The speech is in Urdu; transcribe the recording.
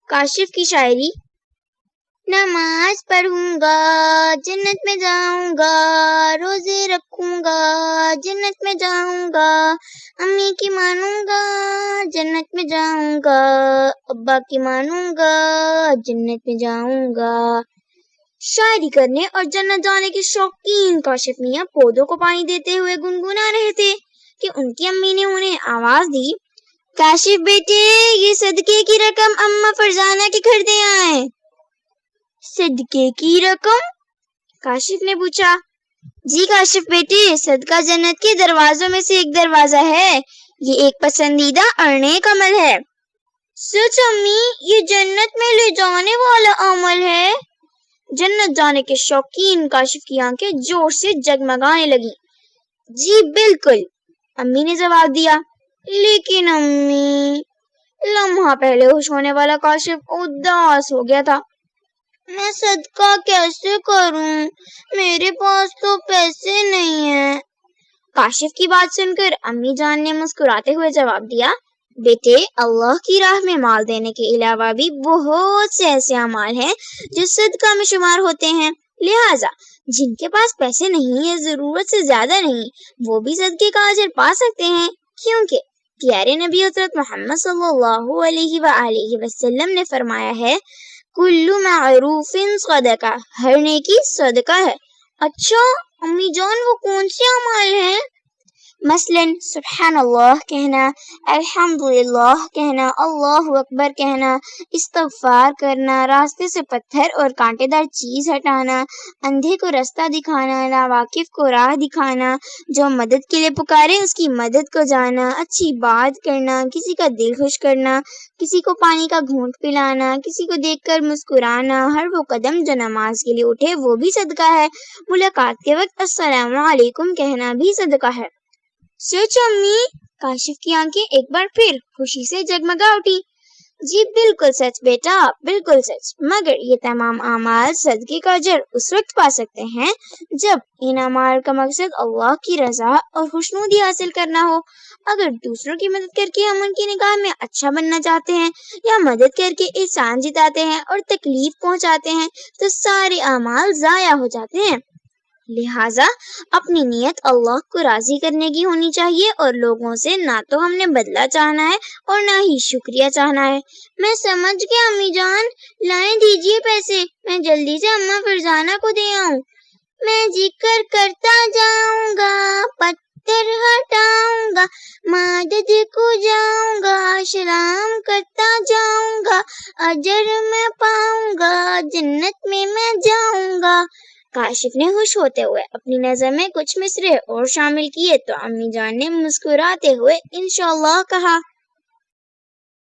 کاشف کی شاعری: نماز پڑھوں گا جنت میں جاؤں گا، روزے رکھوں گا جنت میں جاؤں گا، امی کی مانوں گا جنت میں جاؤں گا، ابا کی مانوں گا جنت میں جاؤں گا۔ شاعری کرنے اور جنت جانے کے شوقین کاشف میاں پودوں کو پانی دیتے ہوئے گنگنا رہے تھے کہ ان کی امی نے انہیں آواز دی، کاشف بیٹے یہ صدقے کی رقم اماں فرزانہ کے گھر دے آئے۔ صدقے کی رقم؟ کاشف نے پوچھا۔ جی کاشف بیٹے، صدقہ جنت کے دروازوں میں سے ایک دروازہ ہے، یہ ایک پسندیدہ اور نیک عمل ہے۔ سچ امی، یہ جنت میں لے جانے والا عمل ہے؟ جنت جانے کے شوقین کاشف کی آنکھیں زور سے جگمگانے لگیں۔ جی بالکل، امی نے جواب دیا۔ لیکن امی، لمحہ پہلے ہوش ہونے والا کاشف اداس ہو گیا تھا۔ میں صدقہ کیسے کروں؟ میرے پاس تو پیسے نہیں ہیں۔ کاشف کی بات سن کر امی جان نے مسکراتے ہوئے جواب دیا، بیٹے اللہ کی راہ میں مال دینے کے علاوہ بھی بہت سے ایسے اعمال ہیں جو صدقہ میں شمار ہوتے ہیں، لہٰذا جن کے پاس پیسے نہیں ہیں، ضرورت سے زیادہ نہیں، وہ بھی صدقے کا اجر پا سکتے ہیں، کیونکہ پیارے نبی حضرت محمد صلی اللہ علیہ وآلہ وسلم نے فرمایا ہے، کل معروف صدقہ، ہر نیکی صدقہ ہے۔ اچھا امی جان، وہ کون سے اعمال ہیں؟ مثلاً سبحان اللہ کہنا، الحمدللہ کہنا، اللہ اکبر کہنا، استغفار کرنا، راستے سے پتھر اور کانٹے دار چیز ہٹانا، اندھے کو راستہ دکھانا، ناواقف کو راہ دکھانا، جو مدد کے لیے پکارے اس کی مدد کو جانا، اچھی بات کرنا، کسی کا دل خوش کرنا، کسی کو پانی کا گھونٹ پلانا، کسی کو دیکھ کر مسکرانا، ہر وہ قدم جو نماز کے لیے اٹھے وہ بھی صدقہ ہے، ملاقات کے وقت السلام علیکم کہنا بھی صدقہ ہے۔ سچ امی؟ کاشف کی آنکھیں ایک بار پھر خوشی سے جگمگا اٹھی۔ جی بالکل سچ بیٹا، بالکل سچ، مگر یہ تمام اعمال صدقے کا اجر اس وقت پا سکتے ہیں جب ان اعمال کا مقصد اللہ کی رضا اور خوشنودی حاصل کرنا ہو۔ اگر دوسروں کی مدد کر کے ہم ان کی نگاہ میں اچھا بننا چاہتے ہیں یا مدد کر کے احسان جتاتے ہیں اور تکلیف پہنچاتے ہیں تو سارے اعمال ضائع ہو جاتے ہیں، لہٰذا اپنی نیت اللہ کو راضی کرنے کی ہونی چاہیے اور لوگوں سے نہ تو ہم نے بدلہ چاہنا ہے اور نہ ہی شکریہ چاہنا ہے۔ میں سمجھ گیا امی جان، لائیں دیجیے پیسے، میں جلدی سے اماں فرزانہ کو دے آؤں۔ میں ذکر کرتا جاؤں گا، پتھر ہٹاؤں گا، مدد کو جاؤں گا، سلام کرتا جاؤں گا، اجر میں پاؤں گا، جنت میں جاؤں گا۔ کاشف نے خوش ہوتے ہوئے اپنی نظم میں کچھ مصرعے اور شامل کیے تو امی جان نے مسکراتے ہوئے انشاءاللہ کہا۔